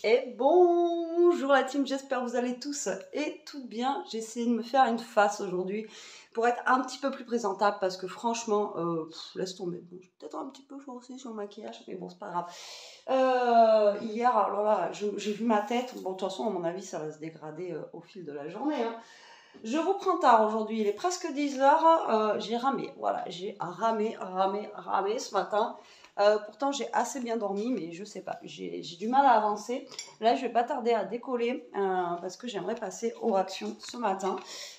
Et bonjour la team, j'espère que vous allez tous et toutes bien. J'ai essayé de me faire une face aujourd'hui pour être un petit peu plus présentable parce que franchement, laisse tomber. Bon, j'ai peut-être un petit peu forcé sur le maquillage, mais bon, c'est pas grave. Hier, alors là, j'ai vu ma tête. Bon, de toute façon, à mon avis, ça va se dégrader au fil de la journée. Hein. Je vous prends tard aujourd'hui, il est presque 10 h. J'ai ramé, voilà, j'ai ramé ce matin. Pourtant, j'ai assez bien dormi, mais je sais pas, j'ai du mal à avancer. Là, je vais pas tarder à décoller parce que j'aimerais passer aux actions ce matin,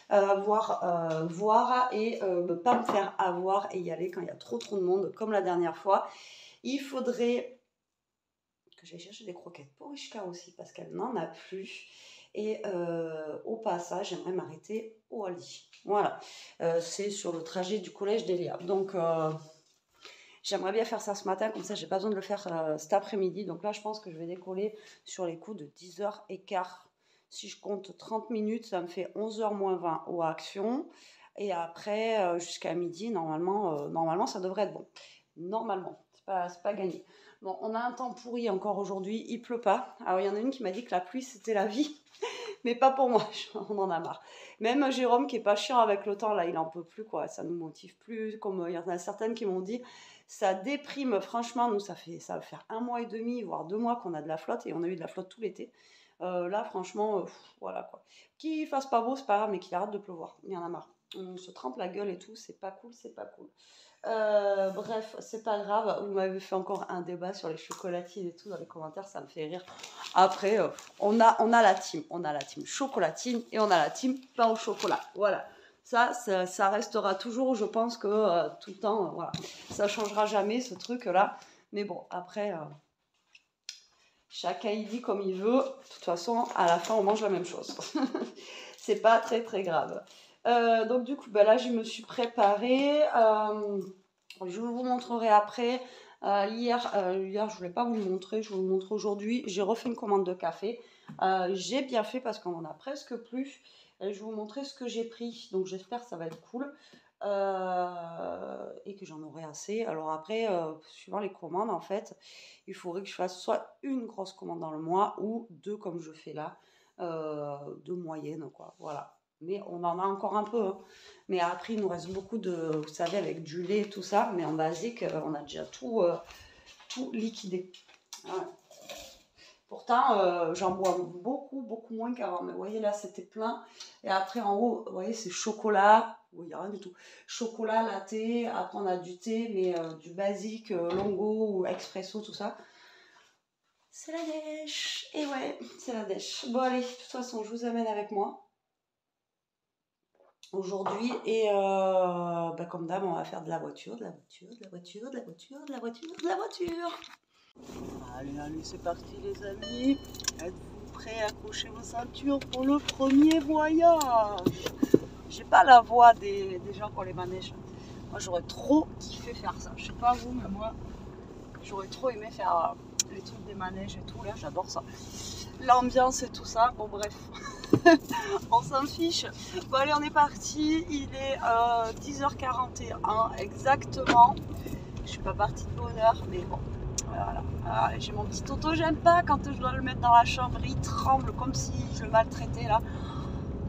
voir et ne pas me faire avoir et y aller quand il y a trop de monde, comme la dernière fois. Il faudrait que j'aille chercher des croquettes pour Ishka aussi parce qu'elle n'en a plus. Et au passage, j'aimerais m'arrêter au Aldi. Voilà, c'est sur le trajet du collège d'Elia. Donc, j'aimerais bien faire ça ce matin, comme ça, j'ai pas besoin de le faire cet après-midi. Donc là, je pense que je vais décoller sur les coups de 10h15. Si je compte 30 minutes, ça me fait 11h moins 20 aux actions. Et après, jusqu'à midi, normalement, ça devrait être bon. Normalement, c'est pas gagné. Bon, on a un temps pourri encore aujourd'hui, il pleut pas. Alors, il y en a une qui m'a dit que la pluie, c'était la vie. Mais pas pour moi, on en a marre. Même Jérôme qui est pas chiant avec le temps, là, il en peut plus, quoi. Ça nous motive plus. Comme il y en a certaines qui m'ont dit, ça déprime. Franchement, nous, ça va faire 1 mois et demi, voire 2 mois qu'on a de la flotte et on a eu de la flotte tout l'été. Là, franchement, voilà quoi. Qu'il fasse pas beau, c'est pas grave, mais qu'il arrête de pleuvoir. Il y en a marre. On se trempe la gueule et tout, c'est pas cool, c'est pas cool. Bref, c'est pas grave. Vous m'avez fait encore un débat sur les chocolatines et tout dans les commentaires, ça me fait rire. Après, on a la team chocolatine et on a la team pain au chocolat. Voilà, ça restera toujours. Je pense que tout le temps, voilà, ça changera jamais ce truc-là. Mais bon, après, chacun il dit comme il veut. De toute façon, à la fin, on mange la même chose. C'est pas très très grave. Donc du coup, là, je me suis préparée. Je vous montrerai après. Hier, je voulais pas vous le montrer. Je vous le montre aujourd'hui. J'ai refait une commande de café. J'ai bien fait parce qu'on en a presque plus. Je vais vous montrer ce que j'ai pris. Donc j'espère que ça va être cool. Et que j'en aurai assez. Alors après, suivant les commandes, en fait, il faudrait que je fasse soit une grosse commande dans le mois ou 2 comme je fais là. 2 moyennes, quoi. Voilà. Mais on en a encore un peu. Hein. Mais après, il nous reste beaucoup de, vous savez, avec du lait et tout ça. Mais en basique, on a déjà tout liquidé. Ouais. Pourtant, j'en bois beaucoup moins qu'avant. Mais vous voyez, là, c'était plein. Et après, en haut, vous voyez, c'est chocolat. Oui, il n'y a rien du tout. Chocolat, latte. Après, on a du thé, mais du basique, longo ou expresso, tout ça. C'est la dèche. Et ouais, c'est la dèche. Bon, allez, de toute façon, je vous amène avec moi aujourd'hui et comme d'hab on va faire de la voiture. Allez, c'est parti les amis, êtes-vous prêts à accrocher vos ceintures pour le premier voyage? J'ai pas la voix des gens qui ont les manèges. Moi j'aurais trop kiffé faire ça, je sais pas vous, mais moi j'aurais trop aimé faire les trucs des manèges et tout, là j'adore ça, l'ambiance et tout ça. Bon bref, on s'en fiche. Bon allez, on est parti, il est 10h41 exactement. Je suis pas partie de bonne heure, mais bon, voilà. J'ai mon petit auto, j'aime pas quand je dois le mettre dans la chambre, il tremble comme si je le maltraitais là.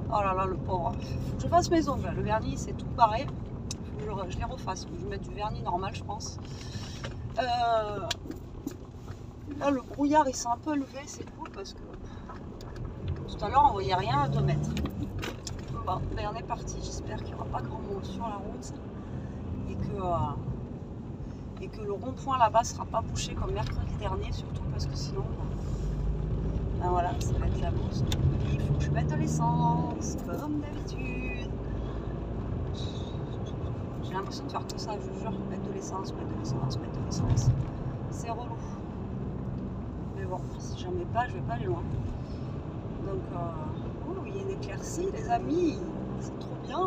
Oh là là, le pauvre. Faut que je fasse mes ongles, le vernis c'est tout pareil. Faut que je les refasse, je vais mettre du vernis normal je pense. Là le brouillard il s'est un peu levé, c'est cool parce que tout à l'heure on voyait rien à 2 mètres. Bon, ben on est parti, j'espère qu'il n'y aura pas grand monde sur la route et que le rond-point là-bas sera pas bouché comme mercredi dernier, surtout parce que sinon ben voilà, ça va être la bourse. Il faut que je mette de l'essence comme d'habitude. J'ai l'impression de faire tout ça, je vous jure, mettre de l'essence. C'est relou. Mais bon, si j'en mets pas, je vais pas aller loin. Donc, il y a une éclaircie, les amis. C'est trop bien.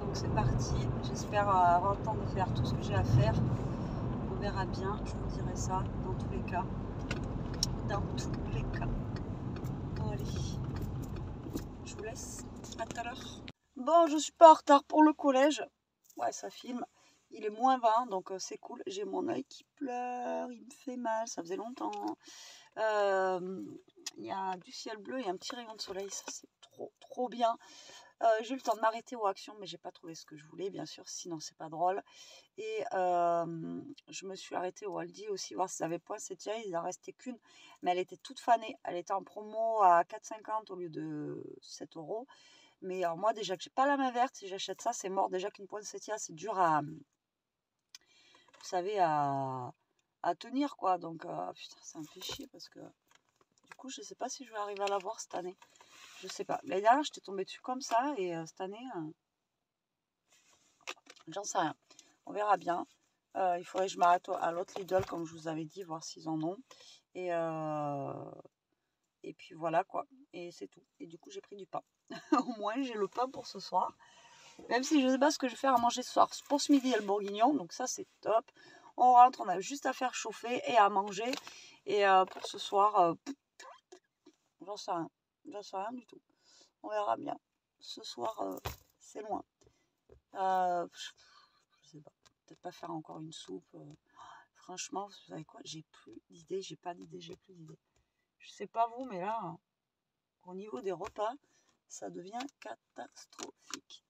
Donc, c'est parti. J'espère avoir le temps de faire tout ce que j'ai à faire. On verra bien. Je vous dirai ça dans tous les cas. Bon, allez. Je vous laisse. À tout à l'heure. Bon, je suis pas en retard pour le collège. Ouais, ça filme. il est moins 20, donc c'est cool. J'ai mon œil qui pleure, il me fait mal, ça faisait longtemps. Il y a du ciel bleu et un petit rayon de soleil, ça c'est trop bien. J'ai eu le temps de m'arrêter aux actions, mais j'ai pas trouvé ce que je voulais, bien sûr, sinon c'est pas drôle. Et je me suis arrêtée au Aldi aussi, voir si ça avait poinsettia, il en restait qu'une, mais elle était toute fanée. Elle était en promo à 4,50 au lieu de 7 euros. Mais moi, déjà que j'ai pas la main verte, si j'achète ça, c'est mort. Déjà qu'une poinsettia, c'est dur à, vous savez, à tenir, quoi. Donc, putain, ça me fait chier parce que du coup, je sais pas si je vais arriver à l'avoir cette année. Je sais pas. L'année dernière, j'étais tombée dessus comme ça et cette année, j'en sais rien. On verra bien. Il faudrait que je m'arrête à l'autre Lidl, comme je vous avais dit, voir s'ils en ont. Et puis voilà, quoi. Et c'est tout. Et du coup, j'ai pris du pain. Au moins, j'ai le pain pour ce soir. Même si je ne sais pas ce que je vais faire à manger ce soir. Pour ce midi, il y a le bourguignon, donc ça, c'est top. On rentre, on a juste à faire chauffer et à manger. Et pour ce soir, j'en sais rien. J'en sais rien du tout. On verra bien. Ce soir, c'est loin. Je sais pas. Peut-être pas faire encore une soupe. Franchement, vous savez quoi? J'ai plus d'idées. J'ai pas d'idées. J'ai plus d'idées. Je sais pas vous, mais là, au niveau des repas, ça devient catastrophique.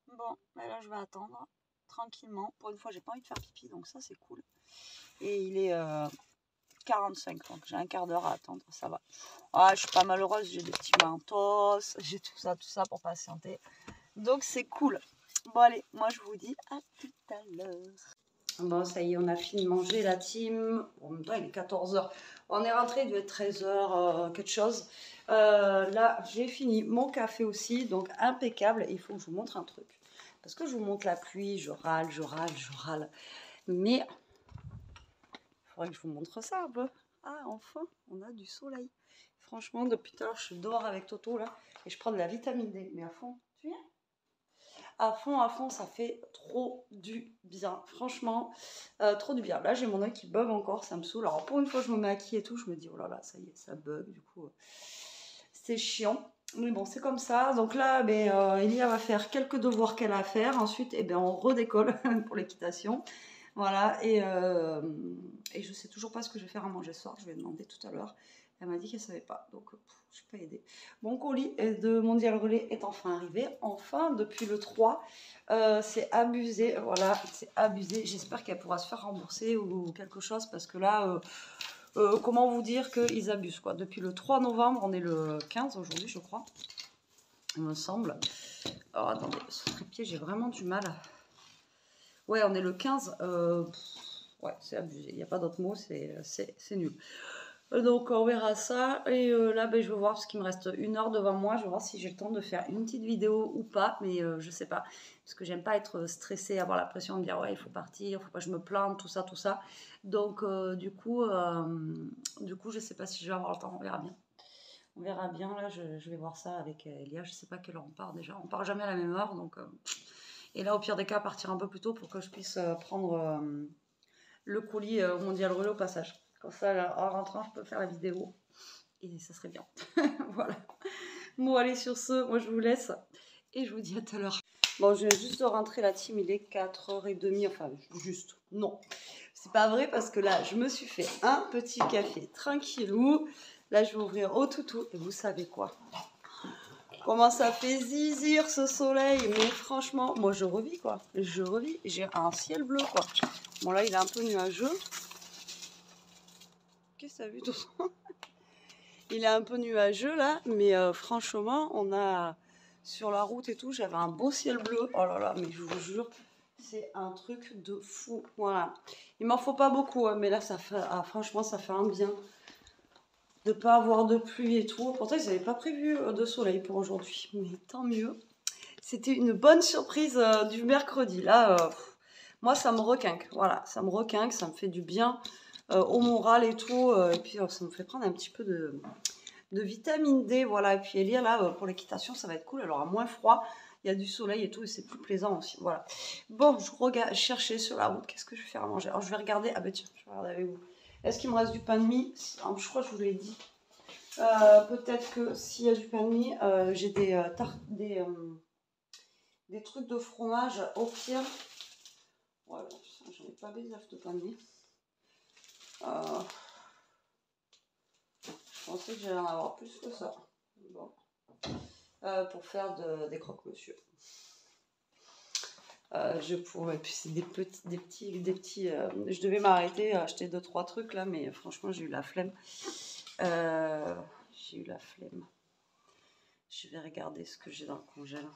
Bon, mais là, je vais attendre tranquillement. Pour une fois, j'ai pas envie de faire pipi, donc ça, c'est cool. Et il est 45, donc j'ai un quart d'heure à attendre, ça va. Ah, je suis pas malheureuse, j'ai des petits mentos, j'ai tout ça pour patienter. Donc, c'est cool. Bon, allez, moi, je vous dis à tout à l'heure. Bon, ça y est, on a fini de manger la team. En même temps, il est 14h. On est rentré, il devait être 13h, quelque chose. Là, j'ai fini mon café aussi, donc impeccable. Il faut que je vous montre un truc. Parce que je vous montre la pluie, je râle. Mais il faudrait que je vous montre ça un peu. Ah, enfin, on a du soleil. Franchement, depuis tout à l'heure, je suis dehors avec Toto, là, et je prends de la vitamine D. Mais à fond, tu viens ? À fond, ça fait trop du bien. Franchement, trop du bien. Là, j'ai mon œil qui bug encore, ça me saoule. Alors, pour une fois, je me maquille et tout, je me dis, oh là là, ça y est, ça bug. Du coup, c'est chiant. Mais bon, c'est comme ça. Donc là, Elia va faire quelques devoirs qu'elle a à faire. Ensuite, on redécolle pour l'équitation. Voilà. Et je sais toujours pas ce que je vais faire à manger ce soir. Je lui ai demandé tout à l'heure. Elle m'a dit qu'elle savait pas. Donc, je ne vais pas aider. Mon colis de Mondial Relais est enfin arrivé. Enfin, depuis le 3. C'est abusé. Voilà, c'est abusé. J'espère qu'elle pourra se faire rembourser ou quelque chose. Parce que là... comment vous dire qu'ils abusent, quoi. Depuis le 3 novembre, on est le 15 aujourd'hui, je crois, il me semble. Alors, attendez, ce trépied, j'ai vraiment du mal. Ouais, on est le 15. Ouais, c'est abusé. Il n'y a pas d'autre mot, c'est nul. Donc, on verra ça. Et là, je vais voir, parce qu'il me reste 1 heure devant moi. Je vais voir si j'ai le temps de faire une petite vidéo ou pas. Mais je sais pas. Parce que j'aime pas être stressée, avoir la pression de dire ouais, il faut partir, il faut pas que je me plante, tout ça, tout ça. Donc, du coup, je sais pas si je vais avoir le temps. On verra bien. On verra bien. Là, je vais voir ça avec Elia. Je sais pas quelle heure on part déjà. On part jamais à la même heure. Donc, et là, au pire des cas, partir un peu plus tôt pour que je puisse prendre le colis au Mondial Relais au passage. Comme ça, là, en rentrant, je peux faire la vidéo. Et ça serait bien. Voilà. Bon, allez, sur ce, moi, je vous laisse. Et je vous dis à tout à l'heure. Bon, je viens juste de rentrer, la team, il est 4h30. Enfin, juste, non. C'est pas vrai parce que là, je me suis fait un petit café tranquillou. Là, je vais ouvrir au toutou. Et vous savez quoi? Comment ça fait zizir ce soleil. Mais franchement, moi, je revis, quoi. Je revis. J'ai un ciel bleu, quoi. Bon, là, il est un peu nuageux. Qu'est-ce que ça a vu tout ça? Il est un peu nuageux, là. Mais franchement, on a... Sur la route et tout, j'avais un beau ciel bleu. Oh là là, mais je vous jure, c'est un truc de fou. Voilà. Il m'en faut pas beaucoup, hein, mais là, ça fait... franchement, ça fait un bien de ne pas avoir de pluie et tout. Pourtant, ils n'avaient pas prévu de soleil pour aujourd'hui. Mais tant mieux. C'était une bonne surprise du mercredi. Là, moi, ça me requinque. Voilà, ça me requinque, ça me fait du bien au moral et tout. Et puis, ça me fait prendre un petit peu de vitamine D. Voilà, et puis Elia, là, pour l'équitation, ça va être cool. Elle aura moins froid. Il y a du soleil et tout, et c'est plus plaisant aussi. Voilà. Bon, je cherchais sur la route. Qu'est-ce que je vais faire à manger? Alors, je vais regarder. Ah ben tiens, je vais regarder avec vous. Est-ce qu'il me reste du pain de mie? Je crois que je vous l'ai dit. Peut-être que s'il y a du pain de mie, j'ai des trucs de fromage. Au pire, Voilà, j'en ai pas besoin de panier. Je pensais que j'allais en avoir plus que ça. Bon. Pour faire des croque-monsieur. Je pourrais, puis c'est des petits. Je devais m'arrêter, acheter 2-3 trucs là, mais franchement j'ai eu la flemme. Je vais regarder ce que j'ai dans le congèle.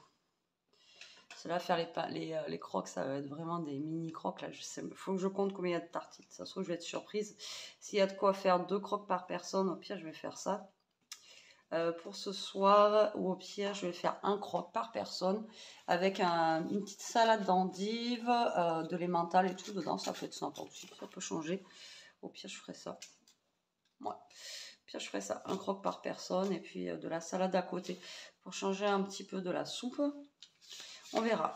Cela faire les croques, ça va être vraiment des mini croques là. Je sais, faut que je compte combien il y a de tartines. Ça se trouve je vais être surprise. S'il y a de quoi faire 2 croques par personne, au pire je vais faire ça. Pour ce soir, ou au pire je vais faire un croque par personne avec une petite salade d'endives, de l'emmental et tout dedans. Ça peut être sympa aussi, ça peut changer. Au pire je ferai ça. Ouais. Au pire je ferai ça, un croque par personne et puis de la salade à côté pour changer un petit peu de la soupe. On verra.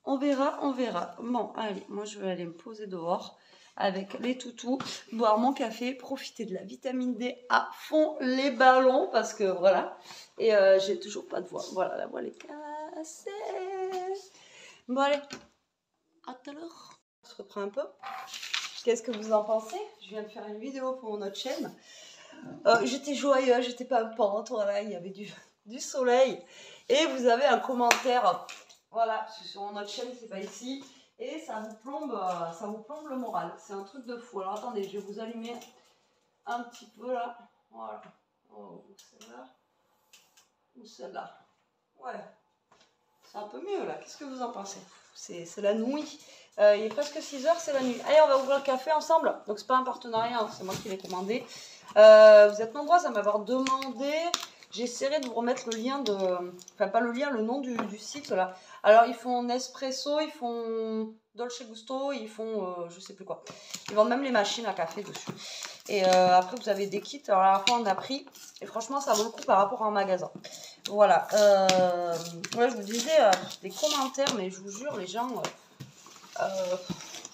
On verra. Bon, allez, moi je vais aller me poser dehors avec les toutous, boire mon café, profiter de la vitamine D à fond, les ballons, parce que voilà. Et j'ai toujours pas de voix. Voilà, la voix est cassée. Bon, allez, à tout à l'heure. On se reprend un peu. Qu'est-ce que vous en pensez? Je viens de faire une vidéo pour notre chaîne. J'étais joyeuse, j'étais pimpante, voilà, il y avait du soleil. Et vous avez un commentaire, voilà, sur notre chaîne, c'est pas ici. Et ça vous plombe le moral. C'est un truc de fou. Alors attendez, je vais vous allumer un petit peu là. Voilà. Oh, celle-là. Ou celle-là. Ouais. C'est un peu mieux là. Qu'est-ce que vous en pensez? C'est la nuit. Il est presque 6 h, c'est la nuit. Allez, on va ouvrir le café ensemble. Donc c'est pas un partenariat, hein, c'est moi qui l'ai commandé. Vous êtes nombreux à m'avoir demandé. J'essaierai de vous remettre le lien de... Enfin, pas le lien, le nom du site là. Alors, ils font Nespresso, ils font Dolce Gusto, ils font je sais plus quoi. Ils vendent même les machines à café dessus. Et après, vous avez des kits. Alors, à la fois, on a pris. Et franchement, ça vaut le coup par rapport à un magasin. Voilà. Ouais, je vous disais des commentaires, mais je vous jure, les gens...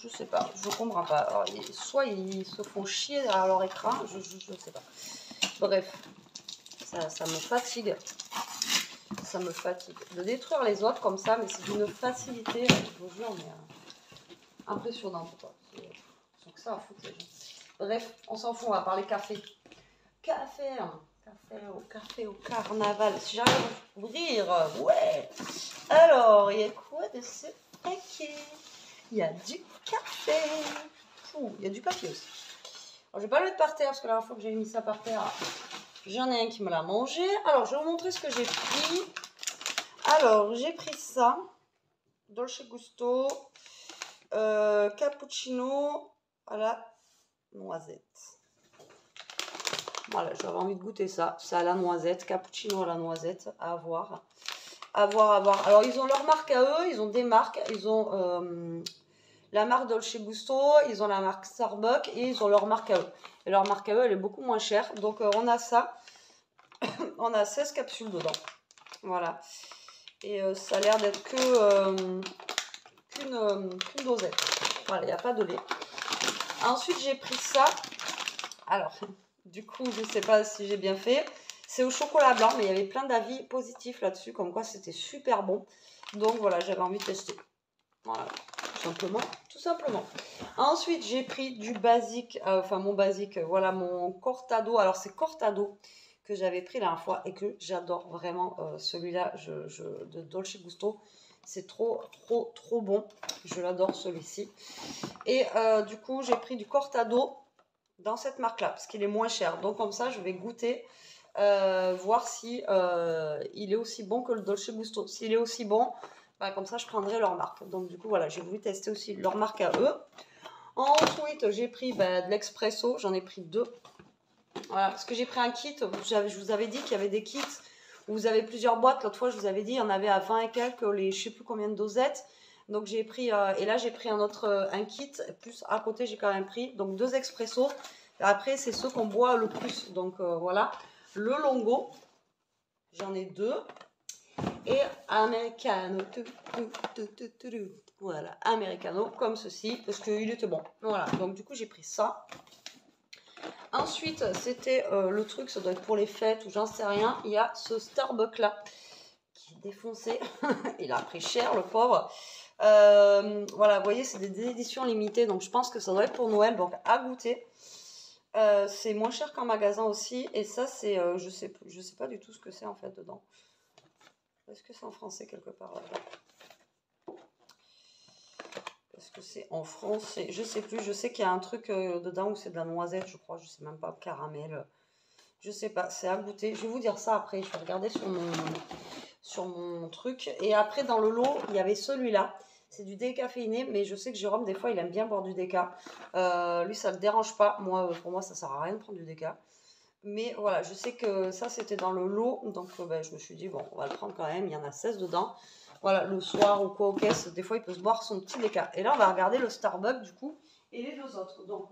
je sais pas, je comprends pas. Alors, soit ils se font chier derrière leur écran, je sais pas. Bref. Ça me fatigue. Ça me fatigue. De détruire les autres comme ça, mais c'est d'une facilité, je vous jure, mais impressionnante, quoi. Ils ont que ça à foutre, les gens. Bref, on s'en fout, on va parler café. Café, hein. Café au carnaval. Si j'arrive à ouvrir, ouais. Alors, il y a quoi de ce paquet? Il y a du café. Il y a du papier aussi. Alors, je vais pas le mettre par terre, parce que la dernière fois que j'ai mis ça par terre... J'en ai un qui me l'a mangé. Alors, je vais vous montrer ce que j'ai pris. Alors, j'ai pris ça. Dolce Gusto. Cappuccino à la noisette. Voilà, j'avais envie de goûter ça. C'est à la noisette. Cappuccino à la noisette. À voir. À voir. Alors, ils ont leur marque à eux. Ils ont des marques. Ils ont la marque Dolce Gusto. Ils ont la marque Starbucks. Et ils ont leur marque à eux. Et leur marque à eux, elle est beaucoup moins chère. Donc, on a ça. On a 16 capsules dedans. Voilà. Et ça a l'air d'être qu'une dosette. Voilà, il n'y a pas de lait. Ensuite, j'ai pris ça. Alors, du coup, je ne sais pas si j'ai bien fait. C'est au chocolat blanc, mais il y avait plein d'avis positifs là-dessus, comme quoi c'était super bon. Donc, voilà, j'avais envie de tester. Voilà, tout simplement. Ensuite, j'ai pris du basique, enfin mon basique, voilà, mon Cortado. Alors, c'est Cortado que j'avais pris la dernière fois et que j'adore vraiment. Celui-là de Dolce Gusto, c'est trop bon. Je l'adore celui-ci. Et du coup, j'ai pris du Cortado dans cette marque-là parce qu'il est moins cher. Donc comme ça, je vais goûter, voir si il est aussi bon que le Dolce Gusto. S'il est aussi bon, bah, comme ça, je prendrai leur marque. Donc du coup, voilà, j'ai voulu tester aussi leur marque à eux. Ensuite, j'ai pris de l'expresso. J'en ai pris 2. Voilà, parce que j'ai pris un kit. Je vous avais dit qu'il y avait des kits où vous avez plusieurs boîtes. L'autre fois, je vous avais dit, il y en avait à 20 et quelques, je ne sais plus combien de dosettes. Donc j'ai pris, et là j'ai pris un kit, plus à côté j'ai quand même pris, donc 2 expressos. Après, c'est ceux qu'on boit le plus. Donc voilà, le Longo, j'en ai 2. Et Americano. Voilà, Americano, comme ceci, parce qu'il était bon. Voilà, donc du coup j'ai pris ça. Ensuite, c'était le truc, ça doit être pour les fêtes ou j'en sais rien. Il y a ce Starbucks là qui est défoncé. Il a pris cher, le pauvre. Voilà, vous voyez, c'est des éditions limitées, donc je pense que ça doit être pour Noël, donc à goûter. C'est moins cher qu'en magasin aussi, et ça, c'est, je sais pas du tout ce que c'est en fait dedans. Est-ce que c'est en français quelque part là-bas? Est-ce que c'est en français? Je sais plus, je sais qu'il y a un truc dedans où c'est de la noisette, je crois, je sais même pas, caramel. Je sais pas, c'est à goûter. Je vais vous dire ça après, je vais regarder sur mon truc. Et après, dans le lot, il y avait celui-là. C'est du décaféiné, mais je sais que Jérôme, des fois, il aime bien boire du déca. Lui, ça ne le dérange pas. Moi, pour moi, ça sert à rien de prendre du déca. Mais voilà, je sais que ça, c'était dans le lot. Donc, ben, je me suis dit, bon, on va le prendre quand même. Il y en a 16 dedans. Voilà, le soir ou quoi aux caisses, des fois, il peut se boire son petit déca. Et là, on va regarder le Starbucks, du coup, et les deux autres. Donc,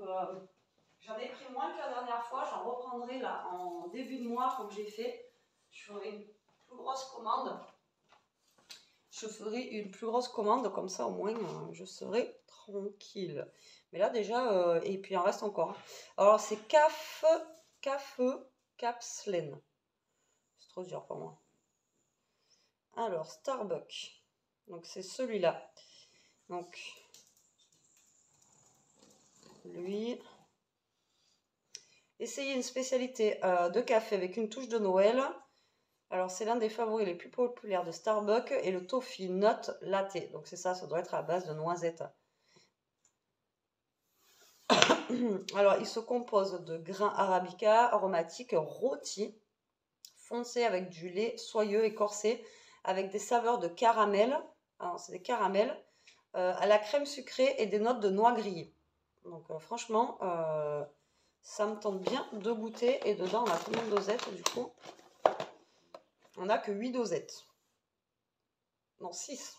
j'en ai pris moins que la dernière fois. J'en reprendrai là en début de mois, comme j'ai fait. Je ferai une plus grosse commande. Comme ça au moins je serai tranquille. Mais là déjà, et puis il en reste encore. Alors c'est Capslen. C'est trop dur pour moi. Alors Starbucks. Donc c'est celui-là. Donc lui. Essayez une spécialité de café avec une touche de Noël. Alors, c'est l'un des favoris les plus populaires de Starbucks et le Toffee Nut Latte. Donc, c'est ça, ça doit être à base de noisettes. Alors, il se compose de grains arabica aromatiques rôtis, foncés avec du lait soyeux et corsé, avec des saveurs de caramel. Alors, c'est des caramels, à la crème sucrée et des notes de noix grillées. Donc, franchement, ça me tente bien de goûter. Et dedans, on a combien de dosettes du coup? On n'a que 8 dosettes. Non, 6.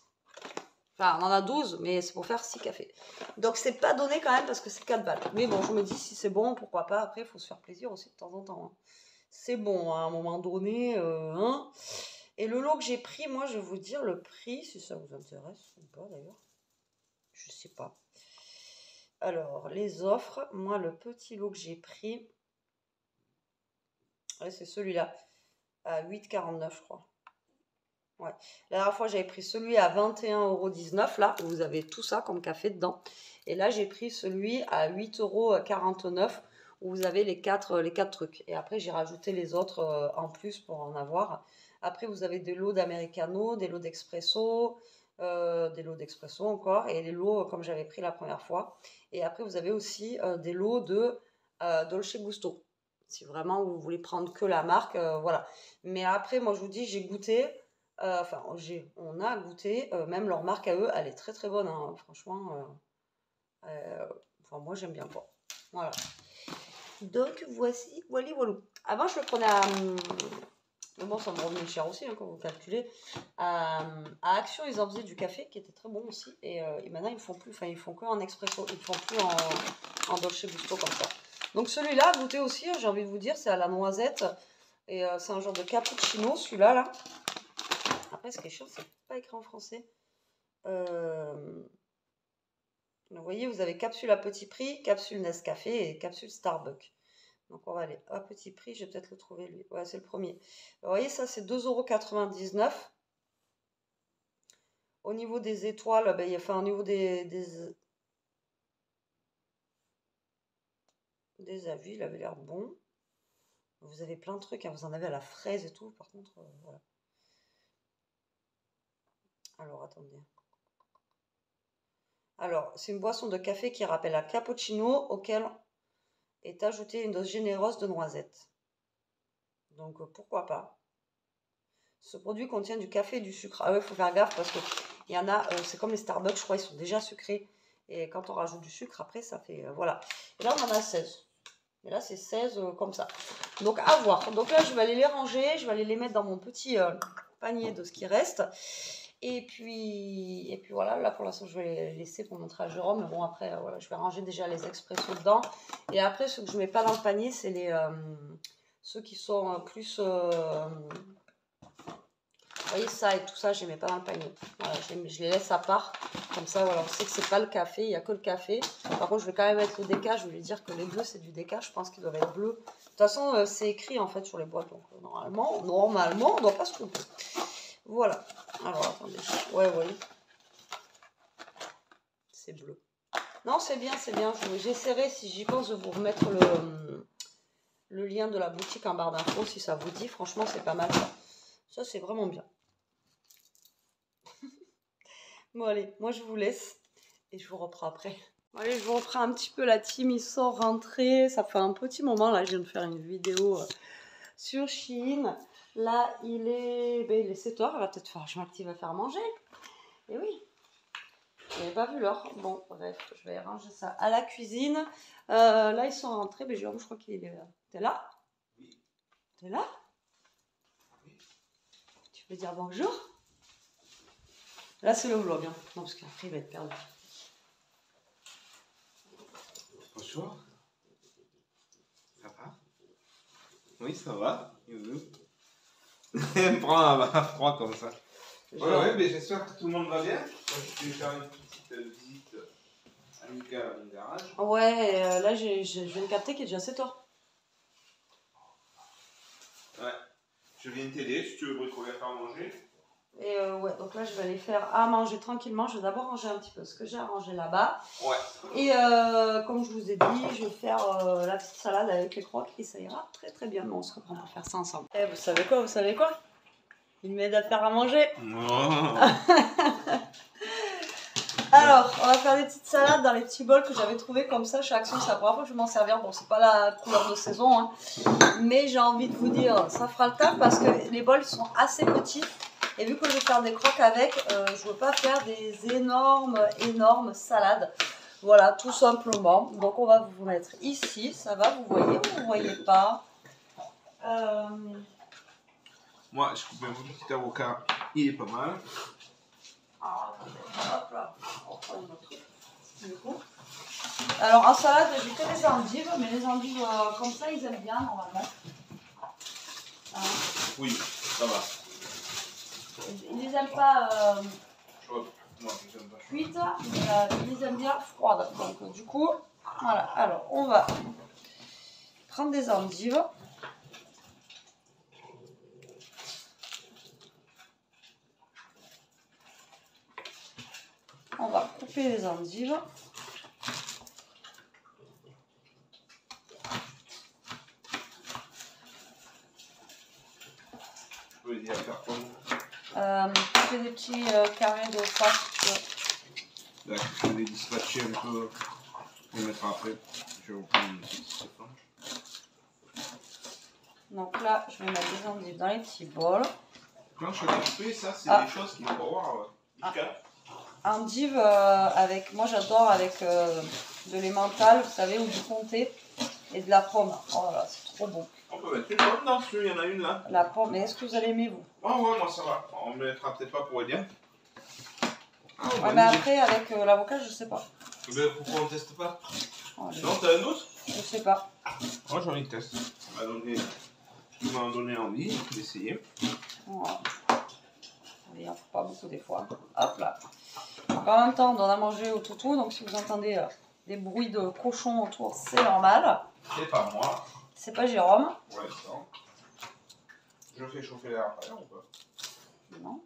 Enfin, on en a 12, mais c'est pour faire 6 cafés. Donc, c'est pas donné quand même parce que c'est 4 balles. Mais bon, je me dis, si c'est bon, pourquoi pas. Après, il faut se faire plaisir aussi de temps en temps. Hein. C'est bon, hein, à un moment donné. Hein. Et le lot que j'ai pris, moi, je vais vous dire le prix, si ça vous intéresse ou pas d'ailleurs. Je sais pas. Alors, les offres. Moi, le petit lot que j'ai pris, ouais, c'est celui-là. À 8,49 je crois. Ouais. La dernière fois, j'avais pris celui à 21,19 € là, où vous avez tout ça comme café dedans. Et là, j'ai pris celui à 8,49 € où vous avez les quatre trucs. Et après, j'ai rajouté les autres en plus pour en avoir. Après, vous avez des lots d'Americano, des lots d'Expresso, encore, et les lots comme j'avais pris la première fois. Et après, vous avez aussi des lots de Dolce Gusto. Si vraiment vous voulez prendre que la marque, voilà. Mais après, moi, je vous dis, j'ai goûté. On a goûté, même leur marque à eux, elle est très très bonne, hein, franchement. Moi j'aime bien quoi. Voilà. Donc voici, voilà. Avant je le prenais à. Mais bon, ça me revenait cher aussi, hein, quand vous calculez. À Action, ils en faisaient du café qui était très bon aussi. Et maintenant, ils font plus, enfin, ils font que en expresso. Ils font plus en Dolce Gusto comme ça. Donc celui-là, goûtez aussi, j'ai envie de vous dire, c'est à la noisette. Et c'est un genre de cappuccino, celui-là, là. Après, ce qui est chiant, c'est pas écrit en français. Vous voyez, vous avez capsule à petit prix, capsule Nescafé et capsule Starbucks. Donc, on va aller à petit prix. Je vais peut-être le trouver, lui. Ouais, c'est le premier. Vous voyez, ça, c'est 2,99 €. Au niveau des étoiles, ben, au niveau des avis, il avait l'air bon. Vous avez plein de trucs. Hein. Vous en avez à la fraise et tout. Par contre, voilà. Alors, attendez. Alors, c'est une boisson de café qui rappelle un cappuccino auquel est ajoutée une dose généreuse de noisettes. Donc, pourquoi pas. Ce produit contient du café et du sucre. Ah ouais, il faut faire gaffe parce qu'il y en a, c'est comme les Starbucks, je crois, ils sont déjà sucrés. Et quand on rajoute du sucre, après, ça fait, voilà. Et là, on en a 16. Et là, c'est 16 comme ça. Donc, à voir. Donc là, je vais aller les ranger. Je vais aller les mettre dans mon petit panier de ce qui reste. Et puis voilà, là pour l'instant je vais les laisser pour montrer à Jérôme. Mais bon, après, voilà, je vais ranger déjà les expressos dedans. Et après, ceux que je ne mets pas dans le panier, c'est ceux qui sont plus. Vous voyez, ça et tout ça, je ne les mets pas dans le panier. Voilà, je les laisse à part. Comme ça, voilà, on sait que c'est pas le café, il n'y a que le café. Par contre, je vais quand même mettre le déca. Je vais lui dire que les bleus, c'est du déca. Je pense qu'ils doivent être bleus. De toute façon, c'est écrit en fait sur les boîtes. Donc, normalement, on ne doit pas se tromper. Voilà. Alors, attendez. Ouais, oui. C'est bleu. Non, c'est bien, c'est bien. J'essaierai, si j'y pense, de vous remettre le lien de la boutique en barre d'infos, si ça vous dit. Franchement, c'est pas mal. Ça, c'est vraiment bien. Bon, allez, moi, je vous laisse. Et je vous reprends après. Bon, allez, je vous reprends un petit peu la team. Ils sont rentrés. Ça fait un petit moment, là. Je viens de faire une vidéo sur Shein. Là, il est 7 h. Il va peut-être faire, je m'active à faire manger. Et oui. Je n'avais pas vu l'heure. Bon, bref, je vais ranger ça à la cuisine. Là, ils sont rentrés. Mais Jérôme, je crois qu'il est là. T'es là? Oui. T'es là? Oui. Tu veux dire bonjour? Là, c'est le vlog. Hein. Non, parce qu'après, il va être perdu. Bonjour. Ça va? Oui, ça va. Elle me prend un froid comme ça. Ouais, mais j'espère que tout le monde va bien. Moi, je vais faire une petite visite amicale à mon garage. Ouais, là, je viens de capter qu'il est déjà 7 h. Ouais. Je viens de t'aider si tu veux bricoler à faire manger. Et ouais, donc là, je vais aller faire à manger tranquillement. Je vais d'abord ranger un petit peu ce que j'ai à ranger là-bas. Ouais. Et comme je vous ai dit, je vais faire la petite salade avec les crocs et ça ira très très bien. Mais on se reprend pour faire ça ensemble. Et vous savez quoi? Vous savez quoi? Il m'aide à faire à manger. Oh. Alors, on va faire des petites salades dans les petits bols que j'avais trouvés comme ça chez Action. C'est la première fois que je vais m'en servir. Bon, c'est pas la couleur de saison, hein. Mais j'ai envie de vous dire, ça fera le taf parce que les bols sont assez petits. Et vu que je vais faire des crocs avec, je veux pas faire des énormes salades. Voilà, tout simplement. Donc, on va vous mettre ici. Ça va, vous voyez ou vous voyez pas? Moi, je coupe un petit avocat. Il est pas mal. Hop là, on prend une autre. Du coup. Alors en salade, j'ai que des endives, mais les endives comme ça, ils aiment bien normalement. Hein. Oui, ça va. Ils les aiment pas Chaude. Moi, je les aime pas chaudes. cuites, mais ils les aiment bien froides. Donc du coup, voilà. Alors on va prendre des endives. On va couper les endives. Je peux aider à faire quoi? Couper des petits carrés de pâte. Là, je vais les dispatcher un peu. Je vais les mettre après. Je vais reprendre une petite planche. Donc là, je vais mettre des endives dans les petits bols. Planche à couper, ça, c'est des choses qu'il faut avoir. Endive avec, moi j'adore avec de l'emmental, vous savez, ou du comté et de la pomme. Oh là, c'est trop bon. On peut mettre une pomme dans celui, il y en a une là. La pomme, mais est-ce que vous allez aimer vous? Oh ouais, moi ça va. On ne mettra peut-être pas pour aider. Ah, ouais, mais après, avec l'avocat, je sais pas. Mais pourquoi on ne teste pas? Oh, non, t'as un autre? Je sais pas. Moi j'en ai testé. Tu m'as donné envie d'essayer. Voilà. Il en faut pas beaucoup des fois. Hop là. Donc, en même temps, on en a mangé au toutou, donc si vous entendez des bruits de cochons autour, c'est normal. C'est pas moi. C'est pas Jérôme. Ouais, ça. Je fais chauffer l'air après ou pas? Non.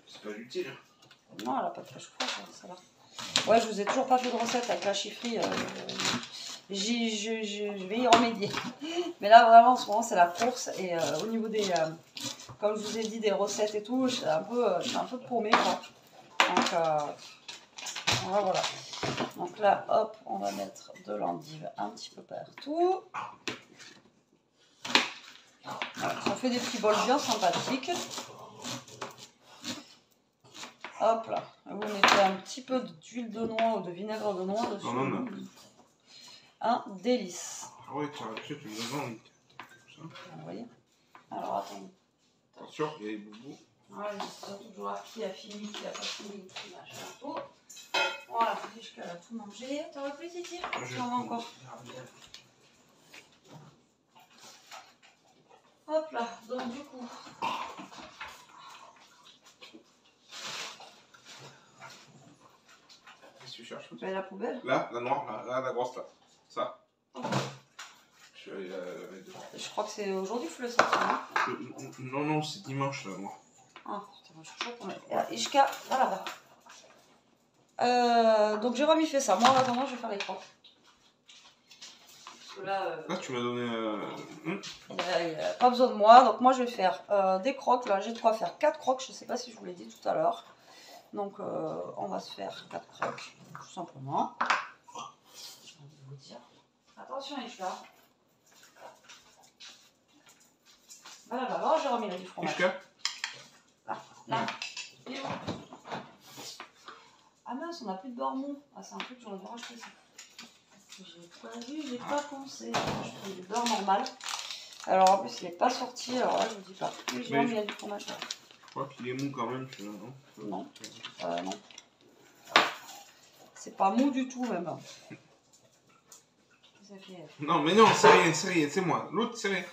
C'est pas utile. Non, elle a pas de préchauffage, ça va. Ouais, je vous ai toujours pas fait de recette avec la chifferie. Je vais y remédier. Mais là, vraiment, en ce moment, c'est la course. Et au niveau des... comme je vous ai dit, des recettes et tout, je suis un peu paumée, quoi. Donc, voilà. Donc là, hop, on va mettre de l'endive un petit peu partout. Voilà, ça fait des petits bols bien sympathiques. Hop là, vous mettez un petit peu d'huile de noix ou de vinaigre de noix dessus. Non. Un délice. Ah ouais, tu me donnes envie. Vous voyez? Alors attendez. Attention, il y a les boubous. Ouais, c'est toujours qui a fini, qui a pas fini, qui machin tout. Voilà, jusqu'à a tout mangé. T'en veux plus, Titi? J'en veux encore. Hop là, donc du coup. Qu'est-ce que tu cherches? La poubelle. Là, la noire, là, la grosse là. Ça. Oh. Je vais la mettre dedans. Je crois que c'est aujourd'hui qu'il faut le sortir. Non, c'est dimanche la noire. Ah, putain, moi je suis choquée. Ishka, va là-bas. Donc Jérôme il fait ça. Moi en attendant je vais faire les crocs. Parce que là, tu m'as donné... il n'y a pas besoin de moi. Donc moi je vais faire des crocs. Là j'ai de quoi faire 4 crocs. Je ne sais pas si je vous l'ai dit tout à l'heure. Donc on va se faire 4 crocs. Tout simplement. J'ai envie de vous dire. Attention les chats. Voilà, bah, alors Jérôme il a du fromage. Là. Ah mince, on n'a plus de beurre mou. Ah, c'est un truc que j'aurais dû racheter ça. J'ai pas vu, j'ai pas pensé. Je fais du beurre normal. Alors en plus, il n'est pas sorti. Alors là, je vous dis pas. Oui, Jérôme, il a du fromage. Là. Je crois qu'il est mou quand même, celui-là, non? Non. Non. C'est pas mou du tout, même. Non, mais non, c'est rien, c'est moi. L'autre, c'est rien.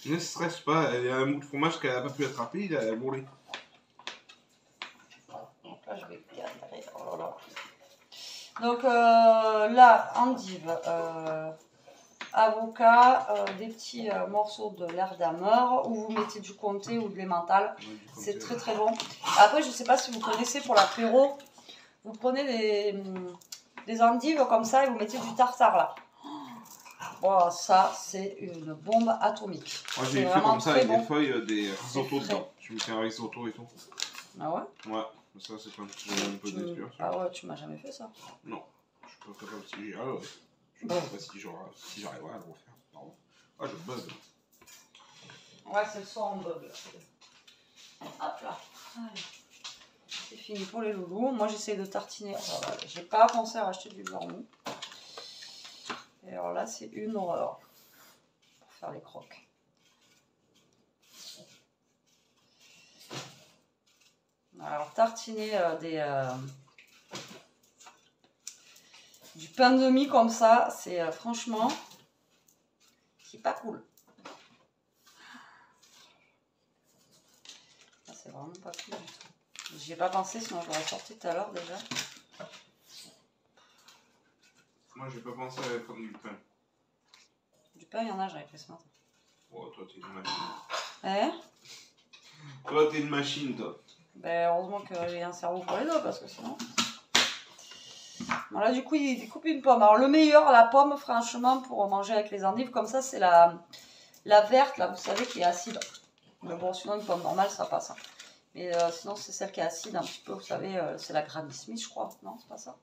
Ne stresse pas, il y a un bout de fromage qu'elle n'a pas pu attraper, il a brûlé. Donc là, je vais galérer. Oh là là. Donc là, endive, avocat, des petits morceaux de l'air d'ameur, ou vous mettez du comté ou de l'emmental. C'est très très bon. Après, je ne sais pas si vous connaissez pour l'apéro, vous prenez des endives comme ça et vous mettez du tartare là. Bon, ça, c'est une bombe atomique. Moi, j'ai fait comme ça avec des feuilles, des risottos dedans. Je me fais un risotto et tout. Ah ouais? Ouais, ça, c'est quand j'ai un peu d'inspiration. Ah ouais, tu m'as jamais fait ça? Non, je suis pas capable si j'y arrive. Je sais pas si j'arriverai à le refaire. Pardon. Ah, je bug. Ouais, c'est le son en bug. Hop là. Allez. C'est fini pour les loulous. Moi, j'essaie de tartiner. J'ai pas pensé à racheter du beurre mou. Et alors là, c'est une horreur pour faire les crocs. Alors, tartiner du pain de mie comme ça, c'est franchement, c'est pas cool. C'est vraiment pas cool du tout. J'y ai pas pensé, sinon je l'aurais sorti tout à l'heure déjà. Moi, j'ai pas pensé à prendre du pain. Du pain, il y en a, j'avais fait ce matin. Oh, toi, t'es une machine. Hein? Toi, t'es une machine, toi. Ben, heureusement que j'ai un cerveau pour les deux, parce que sinon... Bon, là, du coup, il découpe une pomme. Alors, le meilleur, la pomme, franchement, pour manger avec les endives, comme ça, c'est la verte, là, vous savez, qui est acide. Mais bon, sinon, une pomme normale, ça passe. Hein. Mais sinon, c'est celle qui est acide un petit peu, vous savez, c'est la Granny Smith, je crois. Non, c'est pas ça?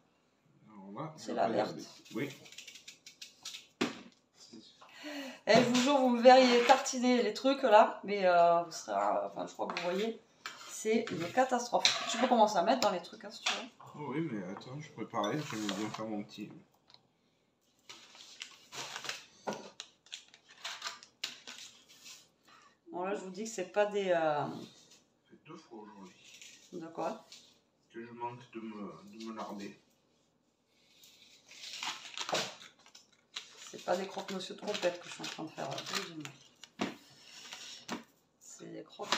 C'est la verte. Oui. Et je vous jure, vous me verriez tartiner les trucs là, mais vous serez, enfin, je crois que vous voyez, c'est une catastrophe. Tu peux commencer à mettre dans les trucs hein, si tu veux. Oh oui, mais attends, je préparais, je vais bien faire mon petit. Bon là, je vous dis que c'est pas des. Ça fait 2 fois aujourd'hui. De quoi? Que je manque de me larder. C'est pas des croque monsieur trompette que je suis en train de faire. C'est des croques.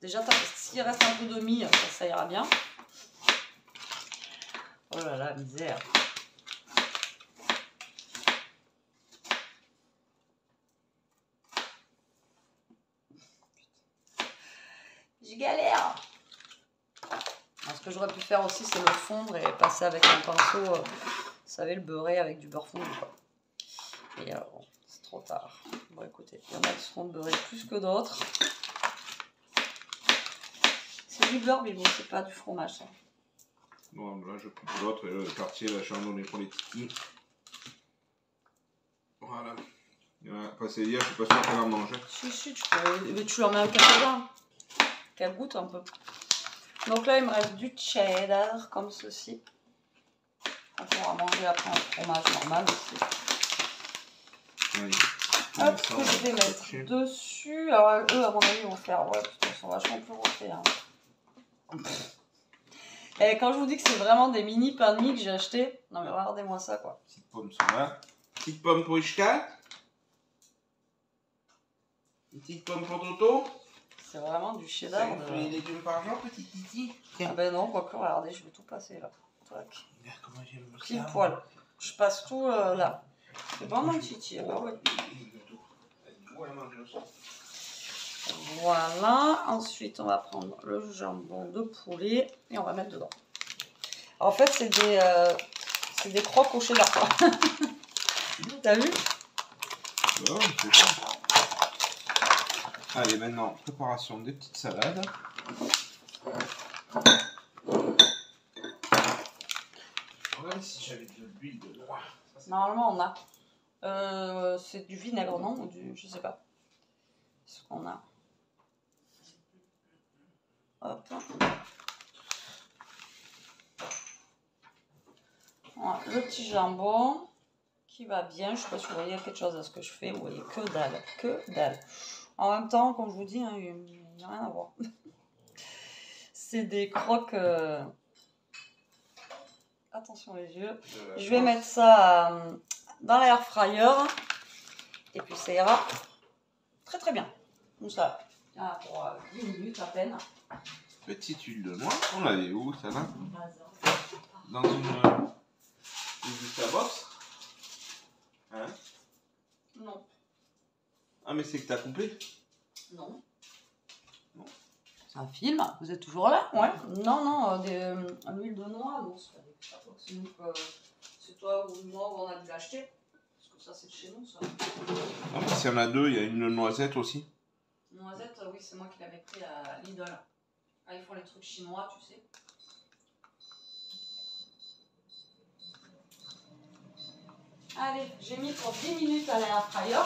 Déjà, s'il reste un peu de mie, ça ira bien. Oh là là, misère. Je galère. Alors, ce que j'aurais pu faire aussi, c'est le fondre et passer avec un pinceau, vous savez, le beurrer avec du beurre fondu. Quoi. Et bon, c'est trop tard. Bon, écoutez, il y en a qui seront beurrés plus que d'autres. C'est du beurre, mais bon, c'est pas du fromage. Ça. Bon, là, je coupe l'autre et le quartier, là, je suis en pour les titis. Voilà. Passer hier, je suis pas sûr qu'elle en mange. Si, tu peux. Mais tu leur mets un quelques-uns. Qu'elle goûte un peu. Donc là, il me reste du cheddar, comme ceci. On pourra manger après un fromage normal aussi. Allez. Hop, que je vais mettre dessus. Alors, eux, à mon avis, vont faire. Ouais, putain, ils sont vachement plus refait. Hein. Et quand je vous dis que c'est vraiment des mini pains de mie que j'ai acheté, non mais regardez-moi ça quoi. Petite pomme sont là. Petite pomme pour Ishka. Une petite pomme pour Toto. C'est vraiment du cheddar. Les légumes par jour, petit titi. Ah ben non, quoique, regardez, je vais tout passer là. Regarde comment j'aime ça. Pile poil. Je passe tout là. C'est vraiment titi. Ah bah ouais. Voilà. Ensuite, on va prendre le jambon de poulet et on va mettre dedans. En fait, c'est des crocs au cheddar. T'as vu? Oh, c'est ça. Allez, maintenant, préparation des petites salades. Regardez si j'avais de l'huile de noix. Normalement, on a. C'est du vinaigre, non? Ou du... Je sais pas. Ce qu'on a. Hop. Voilà, le petit jambon qui va bien. Je sais pas si vous voyez quelque chose à ce que je fais. Vous voyez que dalle. Que dalle. En même temps, comme je vous dis, hein, il n'y a rien à voir. C'est des crocs. Attention les yeux. Je vais mettre ça dans l'air fryer. Et puis ça ira très très bien. Comme ça. Pour 10 minutes à peine. Petite huile de noix. On l'avait où, ça va? Dans une box. Hein? Non. Ah, mais c'est que t'as coupé? Non. Non. C'est un film. Vous êtes toujours là? Ouais. Non, non. L'huile de noix, non, c'est pas des box. C'est toi ou moi où on a dû l'acheter. Parce que ça, c'est de chez nous, ça. Non, mais s'il y en a deux, il y a une noisette aussi. Noisette, oui, c'est moi qui l'avais pris à Lidl. Ah, ils font les trucs chinois, tu sais. Allez, j'ai mis pour 10 minutes à l'air fryer.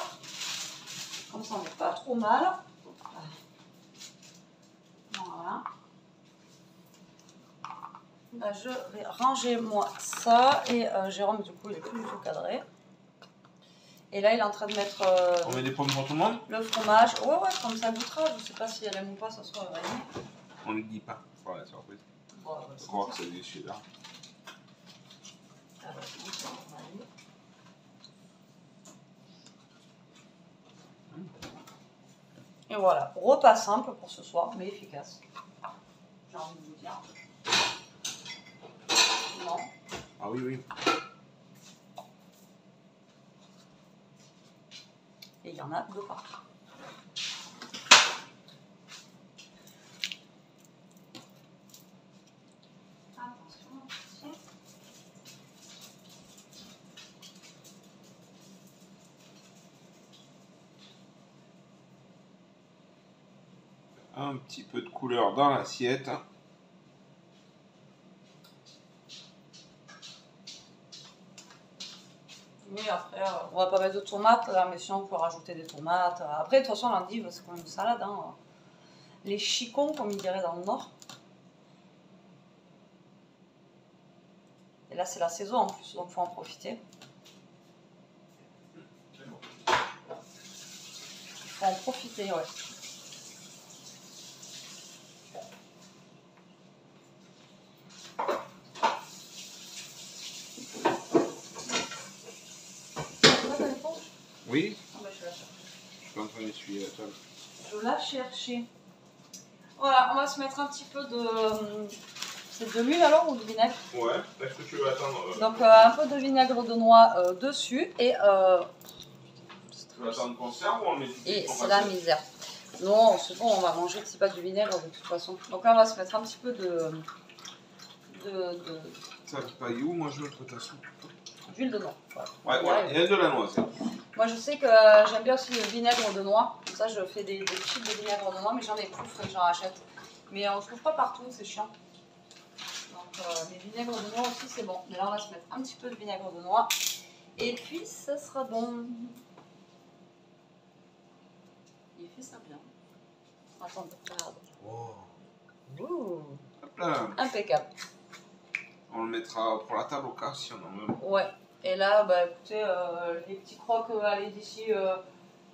Comme ça, on n'est pas trop mal. Voilà. Là, je vais ranger moi ça. Et Jérôme, du coup, il est plus du tout cadré. Et là, il est en train de mettre... on met des pommes pour tout le monde? Le fromage. Ouais, ouais, comme ça goûtera. Je sais pas si elle aime ou pas, ça sera vrai. On lui dit pas. Voilà, la surprise. Bon, je crois que c'est du cheddar. Et voilà, repas simple pour ce soir, mais efficace. J'ai envie de vous dire. Non. Ah oui, oui. Et il y en a deux partout. Un petit peu de couleur dans l'assiette. Oui, après, on va pas mettre de tomates là, mais sinon on peut rajouter des tomates. Après, de toute façon, l'endive, c'est quand même une salade. Hein. Les chicons, comme ils diraient dans le Nord. Et là, c'est la saison en plus, donc il faut en profiter. Il faut en profiter, ouais. Oui. Ah bah, je vais la chercher. Je suis en train d'essuyer la table. Je vais la chercher. Voilà, on va se mettre un petit peu de... C'est de l'huile alors ou du vinaigre? Ouais, est-ce que tu veux attendre Donc un peu de vinaigre de noix dessus et... Tu veux attendre qu'on serve ou on met du et c'est la misère. Non, c'est bon, on va manger, c'est pas du vinaigre de toute façon. Donc là, on va se mettre un petit peu de ça qui paille où? Moi je veux le tasson. d'huile de noix. Voilà. Ouais, ouais, et de la noix. Moi je sais que j'aime bien aussi le vinaigre de noix. Comme ça, je fais des chips de vinaigre de noix, mais j'en ai plus, faut que j'en rachète. Mais on ne trouve pas partout, c'est chiant. Donc les vinaigres de noix aussi, c'est bon. Mais là, on va se mettre un petit peu de vinaigre de noix. Et puis, ça sera bon. Il fait ça bien. Attends, regarde. Oh. Ouh. Hop là. Impeccable. On le mettra pour la table au cas si on en veut. Ouais. Et là, bah écoutez, les petits crocs, allez, d'ici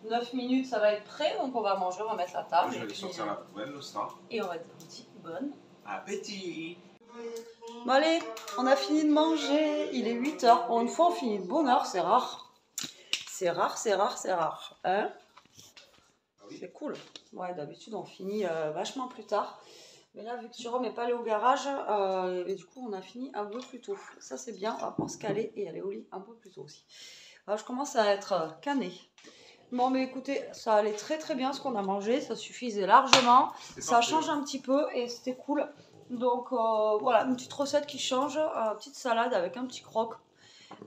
9 minutes, ça va être prêt. Donc on va manger, on va mettre la table. Je vais aller sortir la poubelle, le stand. Et on va dire petit bon appétit. Bon allez, on a fini de manger. Il est 8 h. Pour une fois, on finit de bonne heure. C'est rare. C'est rare, c'est rare, c'est rare. Hein? Ah oui. C'est cool. Ouais, d'habitude, on finit vachement plus tard. Mais là, vu que Jérôme n'est pas allé au garage, et du coup, on a fini un peu plus tôt. Ça, c'est bien. On va pouvoir se caler et aller au lit un peu plus tôt aussi. Alors, je commence à être canée. Bon, mais écoutez, ça allait très très bien ce qu'on a mangé. Ça suffisait largement. Ça change un petit peu et c'était cool. Donc voilà, une petite recette qui change, petite salade avec un petit croque.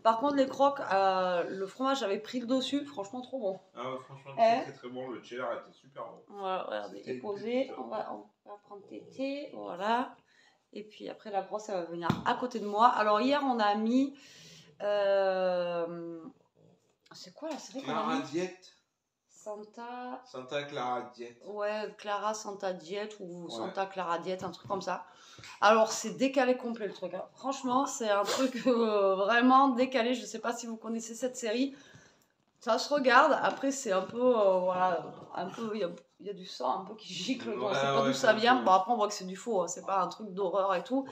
Par contre, les croques, le fromage avait pris le dessus, franchement trop bon. Ah ouais, franchement, c'est très très bon, le cheddar était super bon. Voilà, regardez, il est posé, on va prendre Tété, voilà. Et puis après, la brosse, elle va venir à côté de moi. Alors hier, on a mis... c'est quoi la série qu'on a Clara mis Diet. Santa Clara Diet. Ouais, Clara Santa Diet ou Santa Clara Diet, un truc comme ça. Alors, c'est décalé complet le truc. Hein. Franchement, c'est un truc vraiment décalé. Je sais pas si vous connaissez cette série. Ça se regarde. Après, c'est un peu, voilà, un peu, il y a du sang un peu qui gicle. On ne sait pas d'où ça vient. Bon, après, on voit que c'est du faux. Hein. C'est pas un truc d'horreur et tout.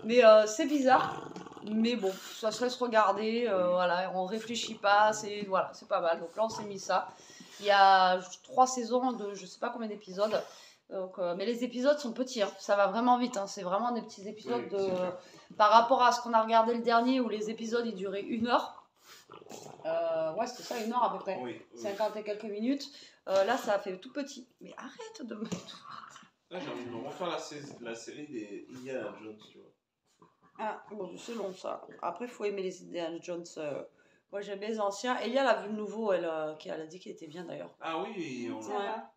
Mais c'est bizarre. Mais bon, ça se laisse regarder. Voilà, on réfléchit pas. Voilà, c'est pas mal. Donc là, on s'est mis ça. Il y a 3 saisons de je sais pas combien d'épisodes. Donc, mais les épisodes sont petits, hein. Ça va vraiment vite. Hein. C'est vraiment des petits épisodes par rapport à ce qu'on a regardé le dernier où les épisodes ils duraient 1 heure. Ouais, c'était ça, 1 heure à peu près. Oui. 50 et quelques minutes. Là, ça a fait tout petit. Mais arrête de me. Là, j'ai envie de me refaire la série des Indiana Jones, tu vois. Ah, bon, c'est long ça. Après, il faut aimer les Indiana Jones. Moi, j'aime les anciens. Elia, elle a vu le nouveau, elle a dit qu'il était bien d'ailleurs. Ah oui, on l'a.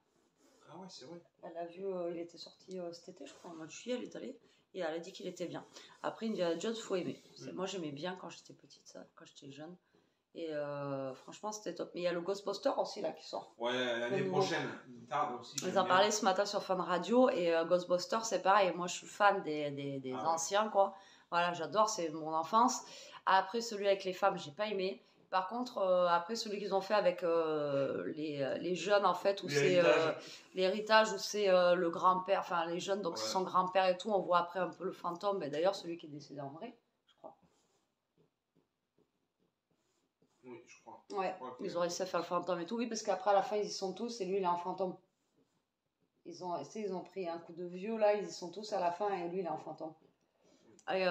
Ah ouais, c'est vrai. Elle a vu, il était sorti cet été, je crois, en mois de juillet, elle est allée. Et elle a dit qu'il était bien. Après, Indiana Jones, il faut aimer. Moi, j'aimais bien quand j'étais petite, ça, quand j'étais jeune. Et franchement, c'était top. Mais il y a le Ghostbuster aussi, là, qui sort. Ouais, l'année prochaine. Il tarde aussi. Ils en parlaient ce matin sur Fun Radio. Et Ghostbuster, c'est pareil. Moi, je suis fan des anciens, quoi. Voilà, j'adore, c'est mon enfance. Après, celui avec les femmes, j'ai pas aimé. Par contre, après, celui qu'ils ont fait avec les jeunes, en fait, où c'est l'héritage, où c'est le grand-père, enfin, les jeunes, donc c'est son grand-père et tout, on voit après un peu le fantôme, et d'ailleurs, celui qui est décédé en vrai, je crois. Oui, je crois. Ouais, ils ont réussi à faire le fantôme et tout, oui, parce qu'après, à la fin, ils y sont tous, et lui, il est en fantôme. Ils ont pris un coup de vieux, là, ils y sont tous à la fin, et lui, il est en fantôme. Et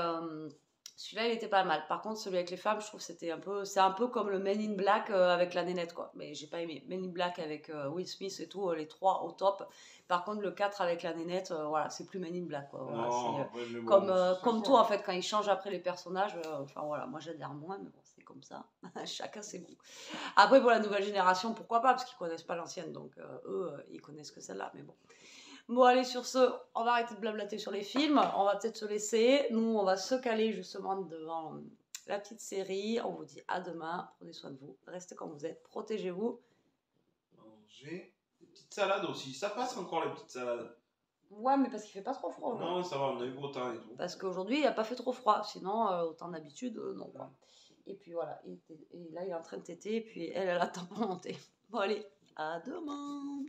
celui-là, il était pas mal. Par contre, celui avec les femmes, je trouve que c'est un peu comme le Men in Black avec la nénette, quoi. Mais j'ai pas aimé. Men in Black avec Will Smith et tout, les 3 au top. Par contre, le 4 avec la nénette, voilà, c'est plus Men in Black, quoi. Voilà, c'est comme tout, en fait, quand ils changent après les personnages. Enfin, voilà, moi j'adhère moins, mais bon, c'est comme ça. Chacun ses goûts. Après, pour la nouvelle génération, pourquoi pas, parce qu'ils connaissent pas l'ancienne, donc eux, ils connaissent que celle-là, mais bon. Bon, allez, sur ce, on va arrêter de blablater sur les films. On va peut-être se laisser. Nous, on va se caler justement devant la petite série. On vous dit à demain. Prenez soin de vous. Restez comme vous êtes. Protégez-vous. Mangez des petites salades aussi. Ça passe encore les petites salades. Ouais, mais parce qu'il fait pas trop froid. Non, ça va, on a eu beau temps et tout. Parce qu'aujourd'hui, il n'a pas fait trop froid. Sinon, autant d'habitude, non. Quoi. Et puis voilà. Et là, il est en train de téter. Et puis elle attend pour monter. Bon, allez, à demain.